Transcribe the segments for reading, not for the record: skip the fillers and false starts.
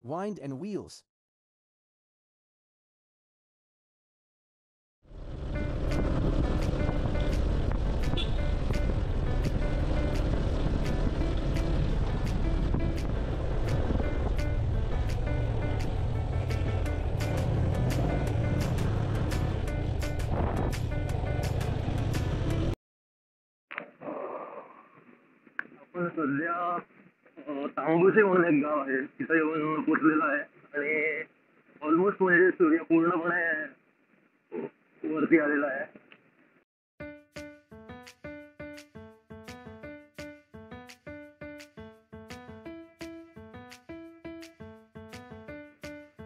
wind and wheels. आपण सध्या तांबुसे म्हणून एक गाव आहे तिथं येऊन पोचलेलो आहे आणि ऑलमोस्ट म्हणजे सूर्य पूर्णपणे वरती आलेला आहे.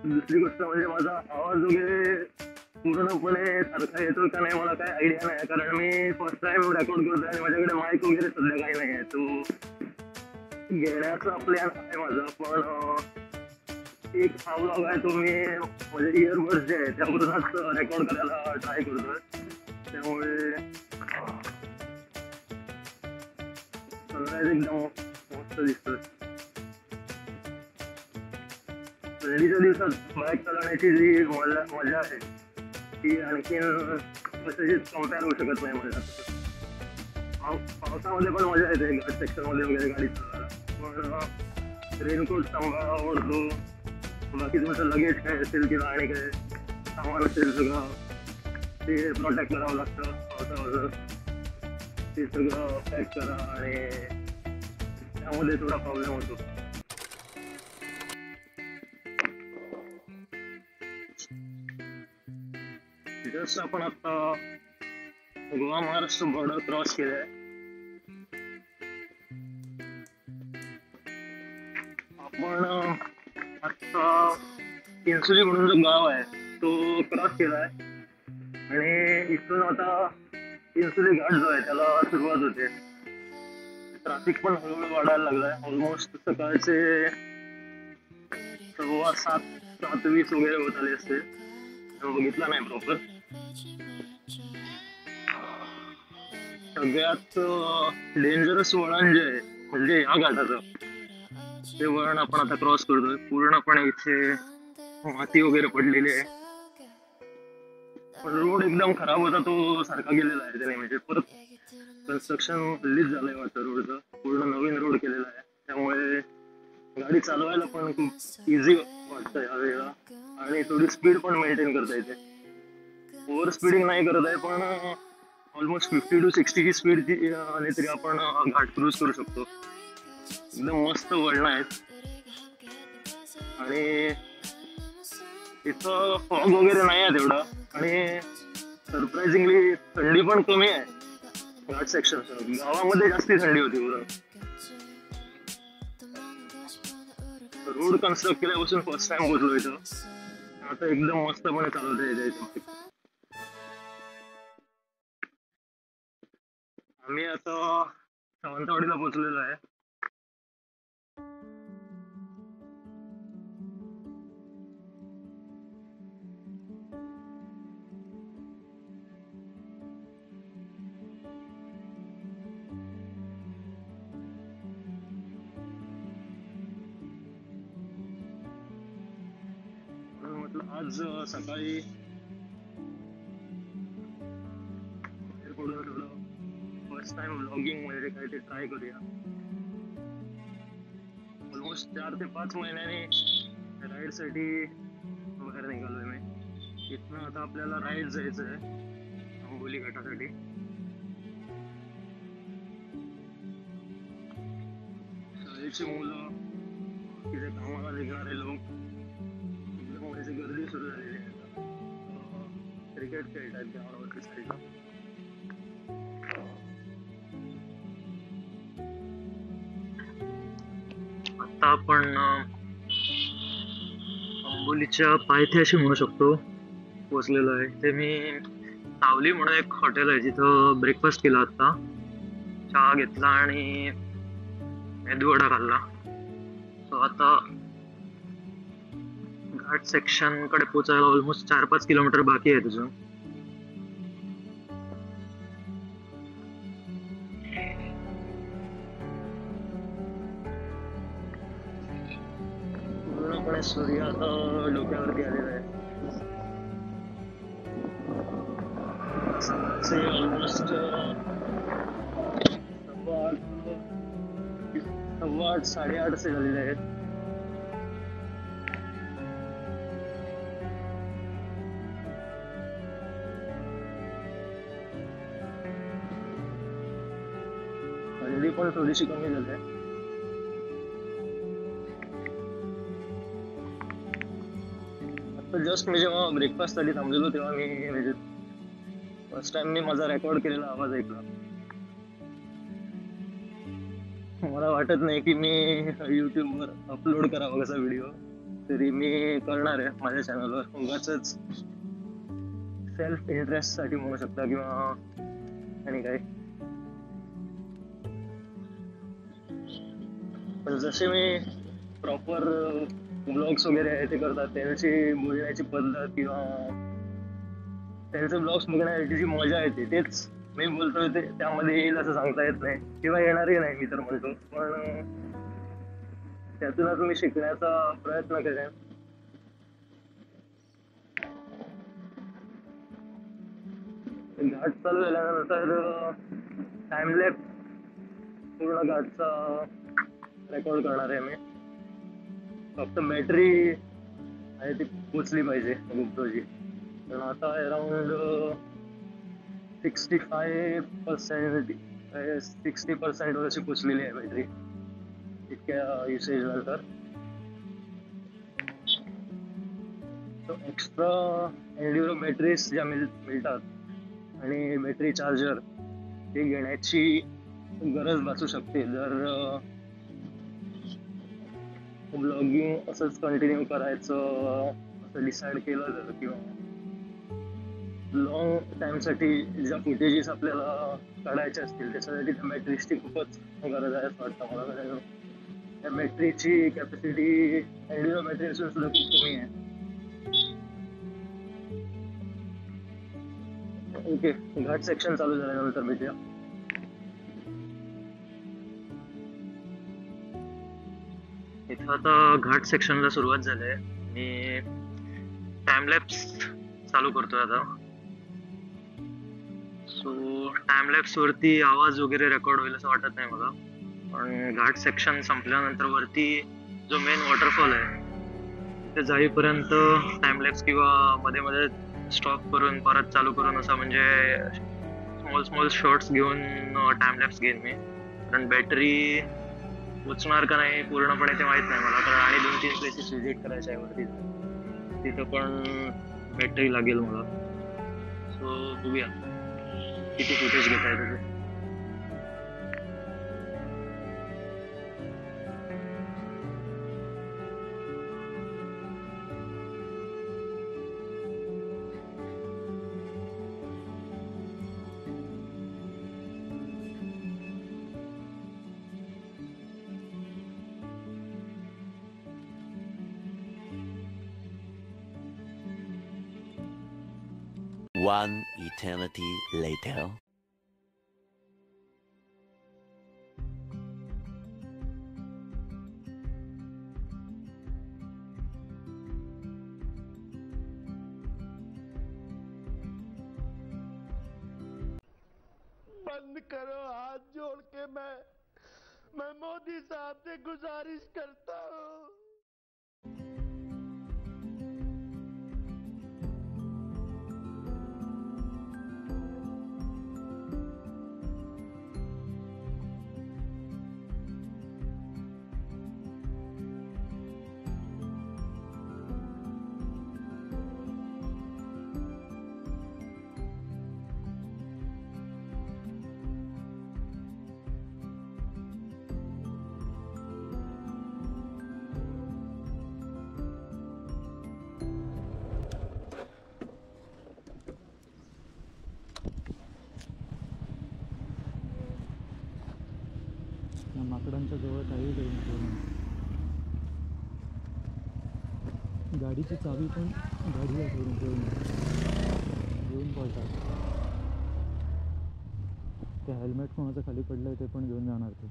दुसरी गोष्ट म्हणजे माझा आवाज वगैरे पूर्णपणे सारखा येतोय का नाही मला काही आयडिया नाही, कारण मी फर्स्ट टाइम रेकॉर्ड करतोय आणि माझ्याकडे माईक वगैरे सध्या काही नाही आहे. तो घेण्याचा प्लॅन आहे माझा, पण एक हा व्लॉग आहे तो मी म्हणजे इयरबड्स जे आहे त्यावरूनच रेकॉर्ड करायला ट्राय करतोय. त्यामुळे सनराईज एकदम मस्त दिसतोय. थंडीच्या दिवसात बाईक चालवण्याची जी मजा आहे ती आणखीन कशाचीच कम्पेअर होऊ शकत नाही मला. पावसामध्ये पण मजा येते घाट सेक्शन मध्ये वगैरे गाडी चालवायला, पण रेनकोट सांभाळा आवडतो. बाकी तुमचं लगेज काय असेल किंवा आणि काय सामान असेल सगळं ते प्रोटेक्ट करावं लागतं पावसामध्ये. ते सगळं पॅक करा आणि त्यामध्ये थोडा प्रॉब्लेम होतो. जस्ट आपण आता गोवा महाराष्ट्र बॉर्डर क्रॉस केलंय. आपण आता चिंचोली म्हणून जो गाव आहे तो क्रॉस केलाय आणि इथून आता चिंचोली घाट जो आहे त्याला सुरुवात होते. ट्रॅफिक पण हळूहळू वाढायला लागलाय. ऑलमोस्ट सकाळचे 7:20 वगैरे होत आले असते, बघितला नाही प्रॉपर. सगळ्यात डेंजरस वळण जे आहे म्हणजे या घाटाचं ते वळण आपण आता क्रॉस करतोय. पूर्णपणे इथे माती वगैरे पडलेली आहे, पण रोड एकदम खराब होता तो सारखा गेलेला आहे त्याने. म्हणजे परत कन्स्ट्रक्शन हल्लीच झालंय वाटतं रोडचं, पूर्ण नवीन रोड केलेला आहे. त्यामुळे गाडी चालवायला पण खूप इझी वाटतं या वेळेला आणि थोडी स्पीड पण मेंटेन करता येते. ओव्हर स्पीडिंग नाही करत आहे, पण ऑलमोस्ट 50 to 60 ची स्पीड आली तरी आपण घाट क्रूज करू शकतो. एकदम मस्त वळण आहेत आणि इथं फॉग वगैरे नाही आहे तेवढा आणि सरप्राइझिंगली थंडी पण कमी आहे घाट सेक्शन. गावामध्ये जास्ती थंडी होती. रोड कन्स्ट्रक्ट केल्यापासून फर्स्ट टाइम पोहोचलो इथं. आता एकदम मस्तपणे चालवता येते. आम्ही आता सावंतवाडीला पोहोचलेलो आहे. म्हटलं आज सकाळी फर्स्ट टाइम व्लॉगिंग मध्ये काहीतरी ट्राय करूया. ऑलमोस्ट 4 ते 5 महिन्याने राईड साठी बाहेर निघालोय मी. इथनं आता आपल्याला राईड जायचं आहे आंबोली घाटासाठी. शाळेची मुलं, तिथे कामाला निघणारे लोक, एकदम गर्दी सुरू झालेली आहे. क्रिकेट खेळतात ग्राउंडवरती साईडला. आता आपण आंबोलीच्या पायथ्याशी म्हणू शकतो पोचलेलो आहे. ते मी सावली म्हणून एक हॉटेल आहे जिथं ब्रेकफास्ट केला, आता चहा घेतला आणि मेदूवडा खाल्ला. सो आता घाट सेक्शन कडे पोचायला ऑलमोस्ट 4-5 किलोमीटर बाकी आहे तुझं. सूर्य आता डोक्यावरती आलेला आहे. सकाळचे ऑलमोस्ट 8:15 8:30 झालेले आहेत. थंडी पण थोडीशी कमी झाली आहे. आता जस्ट मी जेव्हा ब्रेकफास्ट साठी थांबलेलो तेव्हा मी फर्स्ट टाइम मी माझा रेकॉर्ड केलेला आवाज ऐकला. मला वाटत नाही की मी युट्यूबवर अपलोड करावा कसा व्हिडिओ, तरी मी करणार आहे माझ्या चॅनलवर. उगाचच सेल्फ इंटरेस्ट साठी म्हणू शकता किंवा आणि काय. पण जसे मी प्रॉपर ब्लॉग्स वगैरे आहे ते करतात, त्यांची बोलण्याची पद्धत किंवा त्यांचे ब्लॉग्स बघण्याची जी मजा येते तेच मी बोलतोय ते त्यामध्ये येईल असं सांगता येत नाही किंवा येणारही नाही मी तर म्हणतो. पण त्यातूनच मी शिकण्याचा प्रयत्न करेन. घाट चालू झाल्यानंतर टाइमलॅप्स पूर्ण घाटचा रेकॉर्ड करणार आहे मी. फक्त बॅटरी आहे ती पोचली पाहिजे GoProची. पण आता अराउंड 60% वर अशी पोचलेली आहे बॅटरी इतक्या युसेज नंतर. एक्स्ट्रा एन्ड्युरो बॅटरीज ज्या मिळतात आणि बॅटरी चार्जर ते घेण्याची गरज भासू शकते जर ब्लॉगिंग असंच कंटिन्यू करायचं असं डिसाईड केलं तर, किंवा लॉंग टाइमसाठी ज्या फुटेजेस आपल्याला काढायचे असतील त्याच्यासाठी त्या बॅटरीजची खूपच गरज आहे असं वाटतं मला. कारण त्या बॅटरीची कॅपॅसिटी एन्ड्युरो बॅटरी असून सुद्धा खूप कमी आहे. ओके, घाट सेक्शन चालू झाल्यानंतर भेटूया. इथं आता घाट सेक्शनला सुरुवात झाली आहे. मी टाइमलॅप्स चालू करतोय आता. सो टाइमलॅप्स वरती आवाज वगैरे रेकॉर्ड होईल असं वाटत नाही मला. पण घाट सेक्शन संपल्यानंतर वरती जो मेन वॉटरफॉल आहे ते जाईपर्यंत टाइमलॅप्स किंवा मध्ये मध्ये स्टॉप करून परत चालू करून असं म्हणजे स्मॉल शॉर्ट्स घेऊन टाइमलॅप्स घेईन मी. कारण बॅटरी पोचणार का नाही पूर्णपणे ते माहित नाही मला. कारण आणि 2-3 प्लेसेस विजिट करायचे आहे वरती, तिथं पण बॅटरी लागेल मला. सो बघूया किती फुटेज घेता येतं ते. One eternity later. बंद करो हाथ जोड़ के मैं मोदी साहब से गुजारिश करता हूँ. माकडांच्या जवळ काही ठेवून गाडीची चावी पण गाडीला ठेवून घेऊन पळतात. ते हेल्मेट कोणाचं खाली पडलंय ते पण घेऊन जाणार ते.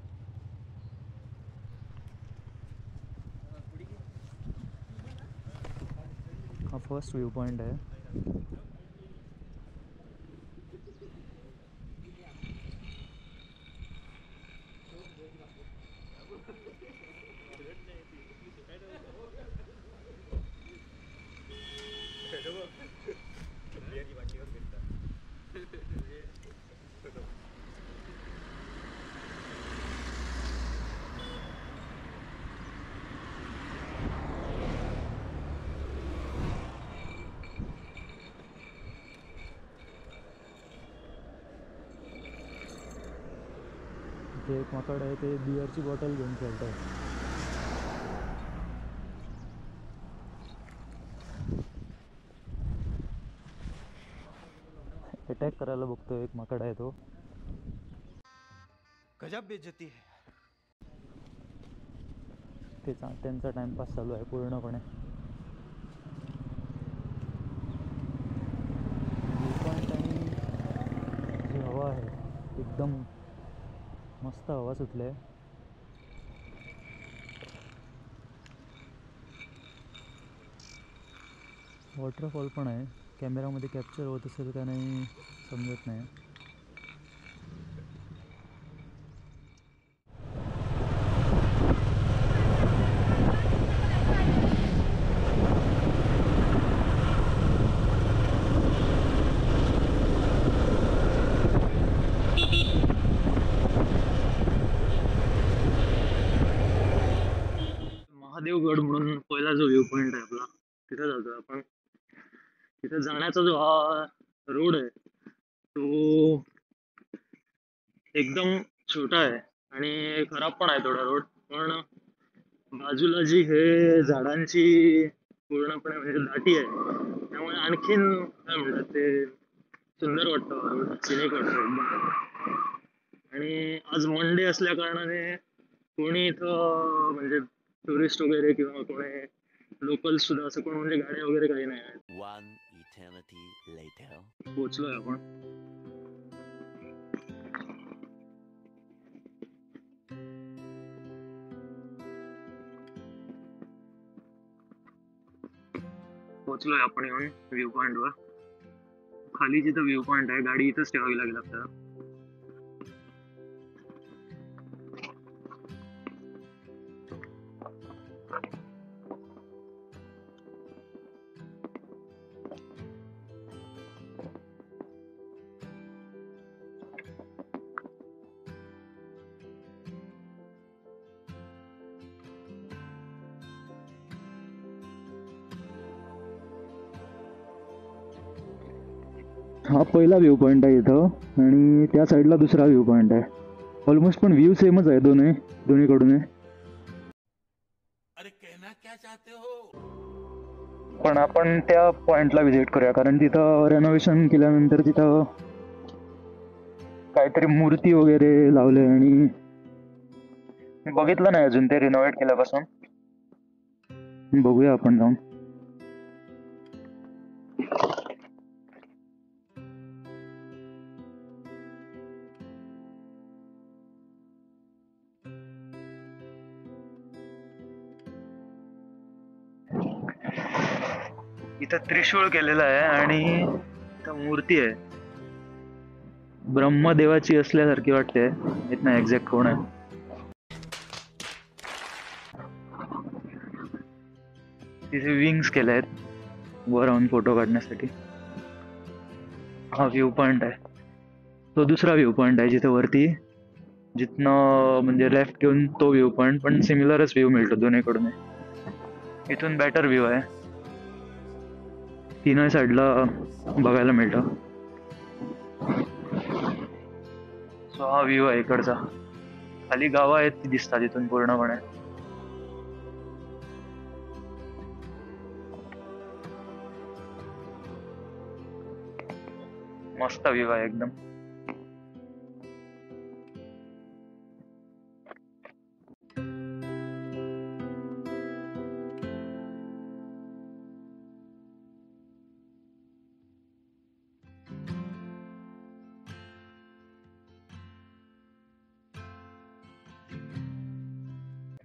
हा फर्स्ट व्ह्यू पॉईंट आहे. इथे एक माकड आहे, ते बिअरची बॉटल घेऊन खेळत आहे. अटॅक करायला बघतो एक माकड आहे तो. गजब बेइज्जती है. त्यांचा टाइमपास चालू आहे पूर्णपणे. व्ह्यू पॉईंट आणि जी हवा आहे एकदम मस्त हवा सुटली आहे. वॉटरफॉल पण आहे. कॅमेरामध्ये कॅप्चर होत असेल का नाही समजत नाही. महादेवगड म्हणून पहिला जो व्ह्यू पॉइंट आहे आपला, तिथे जातो आपण. तिथे जाण्याचा जो हा रोड आहे तो एकदम छोटा आहे आणि खराब पण आहे थोडा रोड. पण बाजूला जी हे झाडांची पूर्णपणे म्हणजे दाटी आहे त्यामुळे आणखीन काय म्हणतात ते सुंदर वाटतं रोड, सिनिक वाटतं एकदम. आणि आज मंडे असल्या कारणाने कोणी इथं म्हणजे टुरिस्ट वगैरे किंवा कोणी लोकल सुद्धा असं कोण म्हणजे गाड्या वगैरे काही नाही आहेत. One eternity later. पोहोचलोय आपण. पोहोचलोय आपण येऊन व्ह्यू पॉइंट वर. खाली जिथं व्ह्यू पॉइंट आहे गाडी इथंच ठेवावी लागेल आपल्याला. हा पहिला व्ह्यू पॉईंट आहे इथं आणि त्या साईडला दुसरा व्ह्यू पॉईंट आहे. ऑलमोस्ट पण व्ह्यू सेमच आहे दोन्हीकडून. अरे कहना क्या चाहते हो. पण आपण त्या पॉइंटला व्हिजिट करूया कारण तिथं रेनोव्हेशन केल्यानंतर तिथं काहीतरी मूर्ती वगैरे लावले आणि मी बघितलं नाही अजून ते रिनोव्हेट केल्यापासून. बघूया आपण जाऊन. इथं त्रिशूळ केलेलं आहे आणि इथं मूर्ती आहे ब्रह्मदेवाची असल्यासारखी वाटते. माहित नाही एक्झॅक्ट कोण आहे. तिथे विंग्स केले आहेत वर राहून फोटो काढण्यासाठी. हा व्ह्यू पॉइंट आहे. तो दुसरा व्ह्यू पॉइंट आहे जिथे वरती जिथनं म्हणजे लेफ्ट घेऊन तो व्ह्यू पॉइंट पण सिमिलरच व्ह्यू मिळतो दोन्हीकडून. इथून बेटर व्ह्यू आहे. तीनही साईडला बघायला मिळतं. सो हा व्ह्यू आहे इकडचा. खाली गावं आहेत ती दिसतात इथून पूर्णपणे. मस्त व्ह्यू आहे एकदम.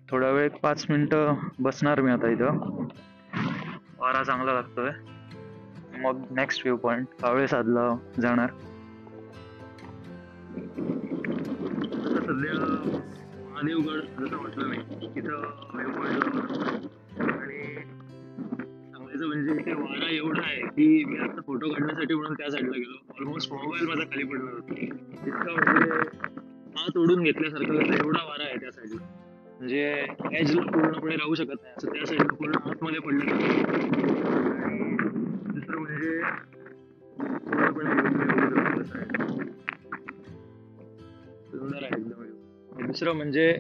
थोडा वेळ 5 मिनिटं बसणार मी आता इथं. वारा चांगला लागतोय. मग नेक्स्ट व्ह्यू पॉइंट कावळेसादला जाणार. आता सध्या महादेवगड जसं म्हटलं मी तिथं व्ह्यू पॉइंट आणि सांगायचं म्हणजे इथे वारा एवढा आहे की मी आता फोटो काढण्यासाठी म्हणून त्या साईडला गेलो. ऑलमोस्ट मोबाईल माझा खाली पडणार होता. इतका म्हणजे हात ओढून घेतल्यासारखं एवढा वारा आहे त्या साईडला. म्हणजे एजला पूर्णपणे राहू शकत नाही असं त्या साईडला पूर्ण आतमध्ये पडलं. आणि दुसरं म्हणजे पूर्णपणे सुंदर आहे एकदम. दुसरं म्हणजे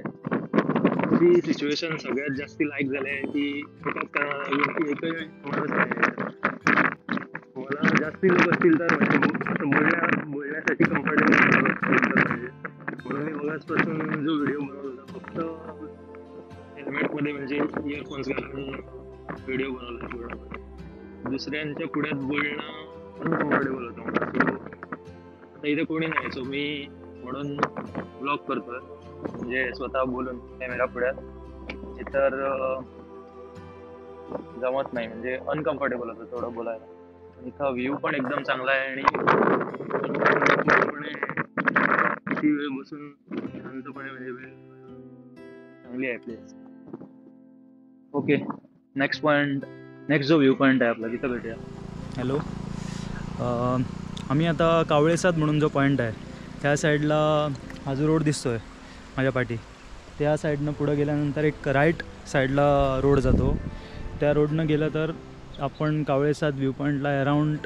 ती सिच्युएशन सगळ्यात जास्त लाईक झाली आहे की एकाच कारणाला एकही माणूस नाही. मला जास्ती लोक असतील तर म्हणजे बोलण्यासाठी कम्फर्टेबल म्हणजे म्हणून मी बघाचपासून जो व्हिडिओ बनवला फक्त हेल्मेटमध्ये म्हणजे इयरफोन्स घालून व्हिडिओ बनवला पूर्ण. दुसऱ्यांच्या पुढ्यात बोलणं अनकम्फर्टेबल होतं मला. आता इथे कोणी नाही सो मी म्हणून ब्लॉग करतोय म्हणजे स्वतः बोलून कॅमेरा पुढ्यात. तर जमत नाही म्हणजे अनकम्फर्टेबल होतं थोडं बोलायला. इथं व्ह्यू पण एकदम चांगला आहे आणि किती वेळ बसून शांतपणे म्हणजे वेळ चांगली आहे प्लेस. ओके, नेक्स्ट जो व्ह्यू पॉईंट आहे आपला तिथं भेटूया. हॅलो, आम्ही आता कावळेसाद म्हणून जो पॉईंट आहे त्या साईडला हा जो रोड दिसतो आहे माझ्या पाठी, त्या साईडनं पुढं गेल्यानंतर एक राईट साईडला रोड जातो. त्या रोडनं गेलं तर आपण कावळेसाद व्ह्यू पॉईंटला अराऊंड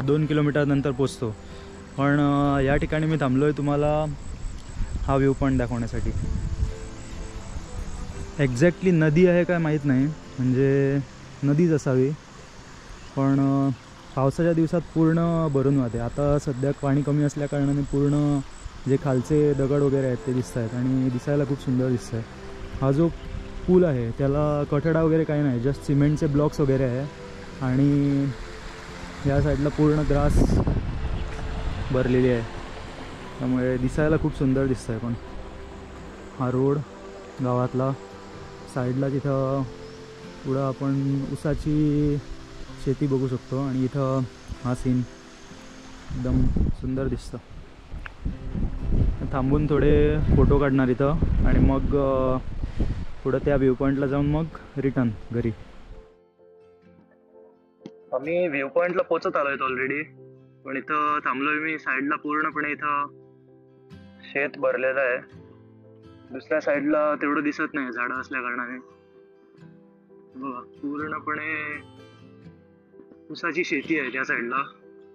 2 किलोमीटर नंतर पोचतो. पण या ठिकाणी मी थांबलो आहे तुम्हाला हा व्ह्यू पॉईंट दाखवण्यासाठी. एक्झॅक्टली नदी आहे काय माहीत नाही, म्हणजे नदीच असावी, पण पावसाच्या दिवसात पूर्ण भरून वाहते. आता सध्या पाणी कमी असल्याकारणाने पूर्ण जे खालचे दगड वगैरे आहेत ते दिसत आहेत आणि दिसायला खूप सुंदर दिसतं आहे. हा जो पूल आहे त्याला कठडा वगैरे काही नाही, जस्ट सिमेंटचे ब्लॉक्स वगैरे आहे आणि या साईडला पूर्ण ग्रास भरलेली आहे, त्यामुळे दिसायला खूप सुंदर दिसतं आहे. पण हा रोड गावातला साईडला तिथं पुढं आपण ऊसाची शेती बघू शकतो आणि इथं हा सीन एकदम सुंदर दिसतं. थांबून थोडे फोटो काढणार इथं आणि मग पुढं त्या व्ह्यू पॉईंटला जाऊन मग रिटर्न घरी. आम्ही व्ह्यू पॉईंटला पोहोचत आलो आहेत ऑलरेडी, पण इथं थांबलोय मी. साईडला पूर्णपणे इथं शेत भरलेलं आहे. दुसऱ्या साईडला तेवढं दिसत नाही झाडं असल्या कारणाने. बघा पूर्णपणे ऊसाची शेती आहे त्या साईडला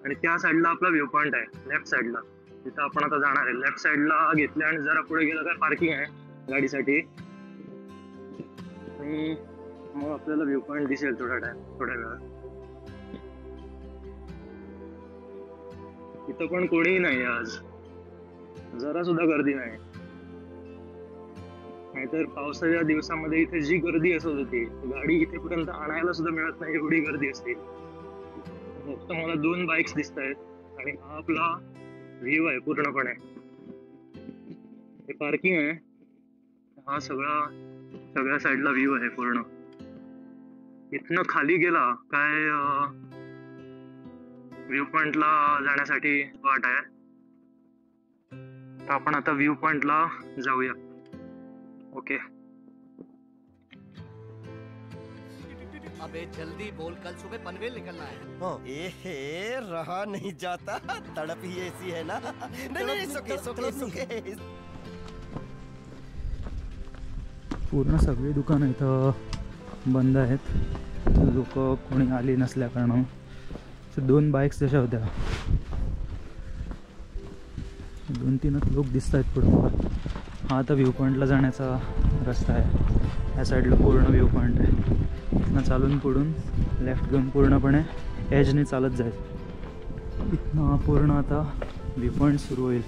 आणि त्या साईडला आपला व्ह्यू पॉईंट आहे लेफ्ट साईडला. तिथं आपण आता जाणार आहे. लेफ्ट साईडला घेतल्या आणि जरा पुढे गेलं तर पार्किंग आहे गाडीसाठी आणि मग आपल्याला व्ह्यू पॉईंट दिसेल थोड्या वेळात. इथं पण कोणीही नाही आज, जरा सुद्धा गर्दी नाही. नाहीतर पावसाच्या दिवसामध्ये इथे जी गर्दी असत होती, गाडी इथेपर्यंत आणायला सुद्धा मिळत नाही एवढी गर्दी असते. फक्त मला 2 बाईक्स दिसत आहेत आणि हा आपला व्ह्यू आहे पूर्णपणे. हे पार्किंग आहे. हा सगळ्या साईडला व्ह्यू आहे पूर्ण. इथनं खाली गेला काय व्ह्यू पॉइंटला जाण्यासाठी वाट आहे. तर आपण आता व्ह्यू पॉइंटला जाऊया. ओके. अबे जल्दी बोल, कल सुबह पनवेल निकलना है. एहे रहा नहीं जाता, तड़प ही ऐसी है ना. नहीं सुके. पूर्ण सगळी दुकानं इथं बंद आहेत. लोक कोणी आली नसल्या कारणानं. 2 बाईक्स जशा होत्या, 2-3 लोक दिसत आहेत पुढे मला. हा आता व्ह्यू पॉईंटला जाण्याचा रस्ता आहे. या साईडला पूर्ण व्ह्यू पॉईंट आहे. इथनं चालून पुढून लेफ्ट घेऊन पूर्णपणे एजने चालत जायचं. इथनं पूर्ण आता व्ह्यू पॉईंट सुरू होईल.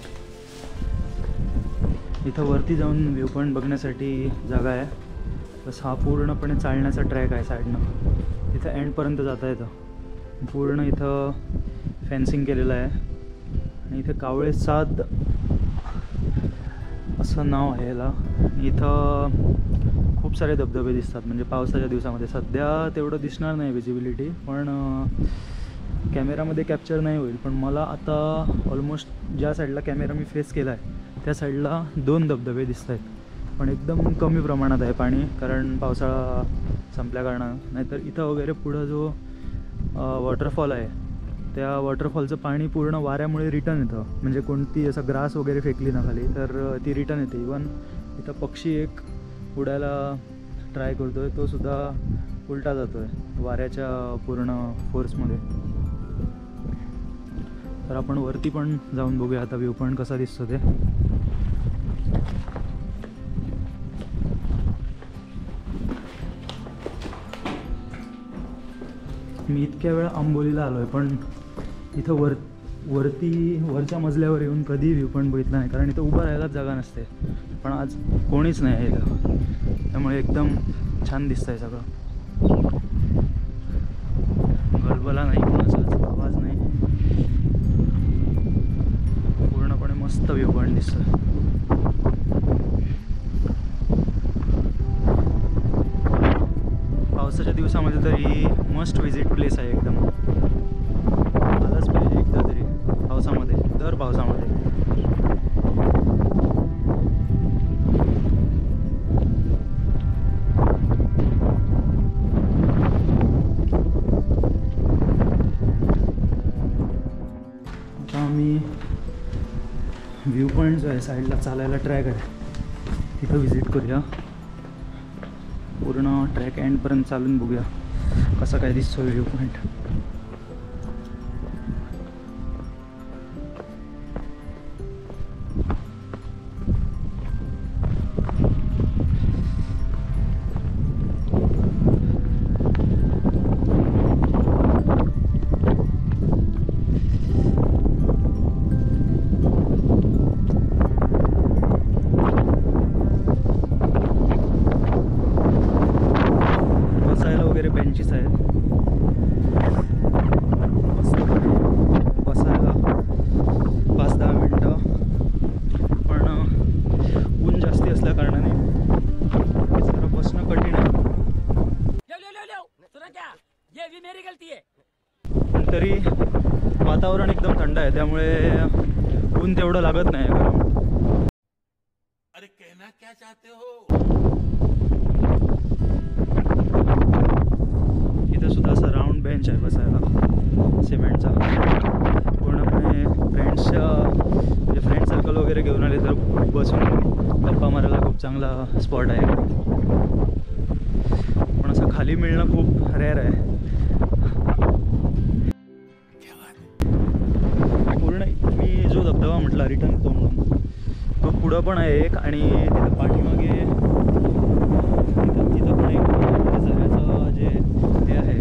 इथं वरती जाऊन व्ह्यू पॉईंट बघण्यासाठी जागा आहे. बस हा पूर्णपणे चालण्याचा ट्रॅक आहे साईडनं. इथं एंडपर्यंत जाता येतं. पूर्ण इथं फेन्सिंग केलेलं आहे आणि इथं कावळेसाद असं नाव आहे याला. इथं खूप खूप सारे धबधबे दिसतात म्हणजे पावसाच्या दिवसामध्ये. सध्या तेवढं दिसणार नाही विजिबिलिटी, पण कॅमेरामध्ये कॅप्चर नाही होईल. पण मला आता ऑलमोस्ट ज्या साईडला कॅमेरा मी फेस केला आहे त्या साईडला 2 धबधबे दिसत आहेत, पण एकदम कमी प्रमाणात आहे पाणी, कारण पावसाळा संपल्या कारणानं. नाहीतर इथं वगैरे पुढं जो वॉटरफॉल आहे त्या वॉटरफॉलचं पाणी पूर्ण वाऱ्यामुळे रिटर्न येतं. म्हणजे कोणती असं ग्रास वगैरे फेकली ना खाली तर ती रिटर्न येते. इवन इथं पक्षी एक उडायला ट्राय करतो आहे, तो सुद्धा उलटा जातो आहे वाऱ्याच्या पूर्ण फोर्समध्ये. तर आपण वरती पण जाऊन बघूया आता व्ह्यू पॉईंट कसा दिसतो ते. मी इतक्या वेळा आंबोलीला आलो आहे, पण इथं वरच्या मजल्यावर येऊन कधी व्ह्यू पॉईंट बघितला नाही, कारण इथं उभं राहायलाच जागा नसते. पण आज कोणीच नाही आहे इथं, त्यामुळे एकदम छान दिसतं आहे सगळं. गलबला नाही, कोणाचाच आवाज नाही, पूर्णपणे मस्त व्ह्यू पॉईंट दिसतं. पावसाच्या दिवसामध्ये तरी मस्ट विजिट प्लेस आहे एकदम. आलाच पाहिजे एकदा तरी पावसामध्ये, दर पावसामध्ये. आता आम्ही व्ह्यू पॉईंट जो आहे साईडला चालायला ट्रॅक आहे तिथं व्हिजिट करूया. पूर्ण ट्रॅक एंडपर्यंत चालून बघूया कसा काय दिसतो व्ह्यू पॉईंट. बेंचेस आहेत मस्त बसायला 5-10 मिनटं. पण ऊन जास्ती असल्या कारणाने जरा बसणं कठीण आहे. पण तरी वातावरण एकदम थंड आहे, त्यामुळे ऊन तेवढं लागत नाही गरम. अरे कहना क्या चाहते हो? इथं सुद्धा असं राऊंड बेंच आहे बसायला सिमेंटचा. पूर्णपणे म्हणजे फ्रेंड सर्कल वगैरे घेऊन आले तर बसून गप्पा मारायला खूप चांगला स्पॉट आहे. पण असं खाली मिळणं खूप रेअर आहे. पूर्ण मी जो धबधबा म्हटला रिटर्न येतो म्हणून तो पुढं पण आहे एक, आणि तिथं पाठीमागे तिथं पण एक झऱ्याचं जे हे आहे.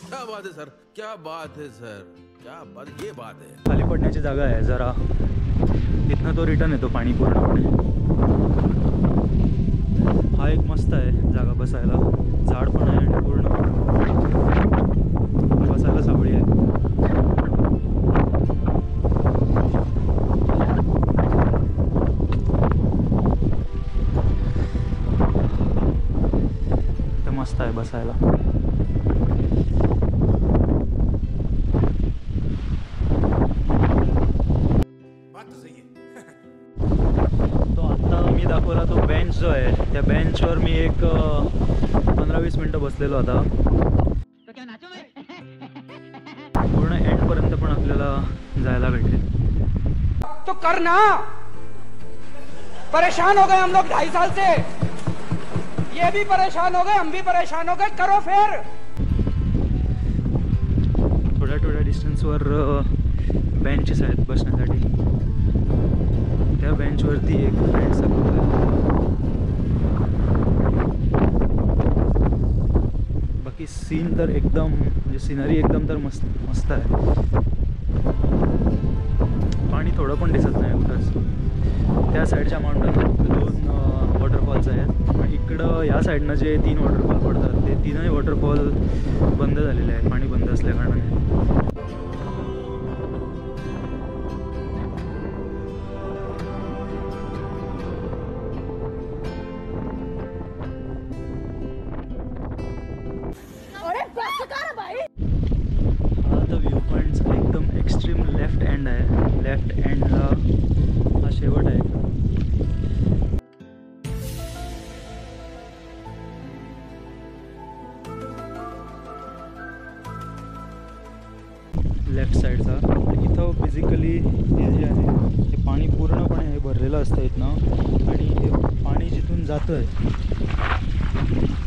क्या बात है सर, क्या बात है सर, क्या बात, ये बात है. खाली पडण्याची जागा आहे जरा, तिथनं तो रिटर्न येतो पाणी पूर्णपणे. हा एक मस्त आहे जागा बसायला, झाड पण आहे आणि पूर्ण बसायला सावळी आहे. तर मस्त आहे बसायला. दाखवला तो बेंच जो आहे त्या बेंचवर मी एक 15-20 मिनटं बसलेलो आता. पूर्ण एंडपर्यंत पण आपल्याला जायला भेटेल. तो करना, परेशान हो गए हम लोग 2.5 साल से, ये भी परेशान हो गए, हम भी परेशान हो गए, करो फिर. थोड्या डिस्टन्सवर बेंचेस आहेत बसण्यासाठी. त्या बेंचवरती एक फ्रेंड सर्कल आहे. बाकी सीन तर एकदम म्हणजे सिनरी एकदम तर मस्त आहे. पाणी थोडं पण दिसत नाही कुठंच. त्या साईडच्या माउंटन 2 वॉटरफॉल्स आहेत, पण इकडं या साईडनं जे 3 वॉटरफॉल पडतात ते 3ही वॉटरफॉल बंद झालेले आहेत पाणी बंद असल्या कारणाने. हा तर व्ह्यू पॉईंटचा एकदम एक्स्ट्रीम लेफ्ट एंड आहे. लेफ्ट एंडला हा शेवट आहे. लेफ्ट साईडचा इथं बेसिकली हे जे आहे ते पाणी पूर्णपणे हे भरलेलं असतं इथनं, आणि हे पाणी जिथून जातं आहे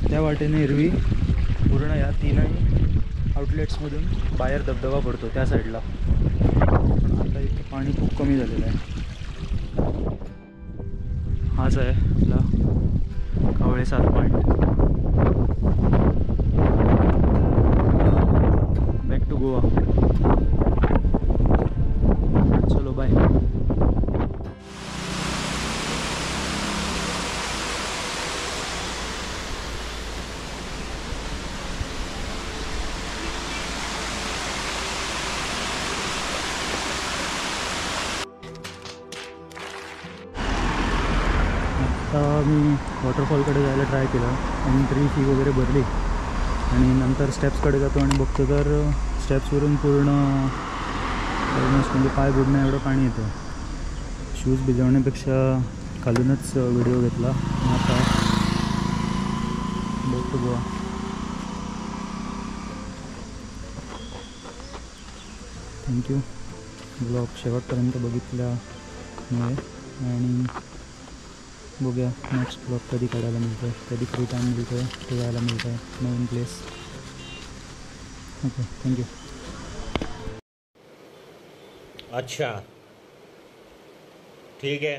त्या वाटेने एरवी पूर्ण या तीनही आउटलेट्समधून बाहेर धबधबा पडतो त्या साईडला. पण आता इथं पाणी खूप कमी झालेलं आहे. हाच आहे आपला Kavale 7 point. Back to Goa. चलो बाय. आता मी वॉटरफॉलकडे जायला ट्राय केलं. एंट्री फी वगैरे भरली आणि नंतर स्टेप्सकडे जातो आणि बघतो तर स्टेप्सवरून पूर्ण ऑलमोस्ट म्हणजे पाय बुडण्या एवढं पाणी येतं. शूज भिजवण्यापेक्षा खालूनच व्हिडिओ घेतला. आता बघतो गोवा. थँक्यू ब्लॉग शेवटपर्यंत बघितल्यामुळे. आणि बघूया नेक्स्ट ब्लॉग कधी काढायला मिळतं आहे, कधी फ्री टाईम मिळतो आहे, ते जायला मिळतं आहे नवीन प्लेस. Okay thank you. अच्छा ठीक है.